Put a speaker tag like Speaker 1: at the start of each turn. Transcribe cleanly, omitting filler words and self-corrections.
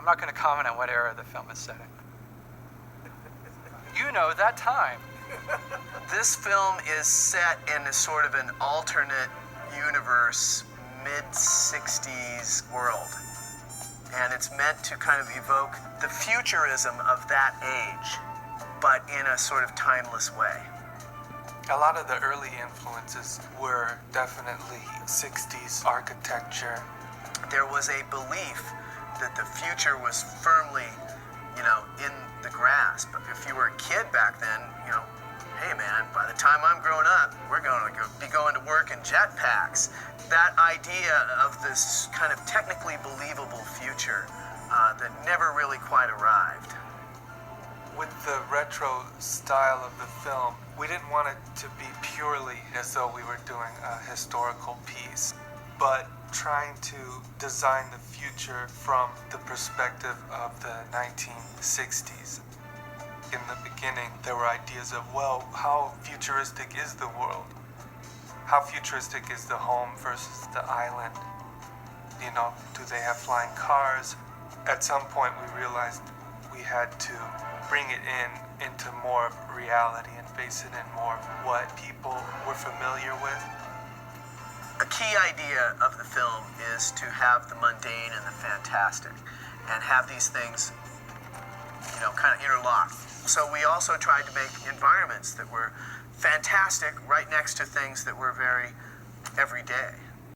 Speaker 1: I'm not going to comment on what era the film is set in. You know that time.
Speaker 2: This film is set in a sort of an alternate universe, mid-60s world. And it's meant to kind of evoke the futurism of that age, but in a sort of timeless way.
Speaker 3: A lot of the early influences were definitely 60s architecture.
Speaker 2: There was a belief that the future was firmly, in the grasp. If you were a kid back then, hey man, by the time I'm grown up, we're going to be going to work in jetpacks. That idea of this kind of technically believable future that never really quite arrived.
Speaker 3: With the retro style of the film, we didn't want it to be purely as though we were doing a historical piece, but trying to design the future from the perspective of the 1960s. In the beginning, there were ideas of, well, how futuristic is the world? How futuristic is the home versus the island? Do they have flying cars? At some point, we realized we had to bring it into more of reality and base it in more of what people were familiar with.
Speaker 2: A key idea of the film is to have the mundane and the fantastic, and have these things, kind of interlocked. So we also tried to make environments that were fantastic right next to things that were very everyday.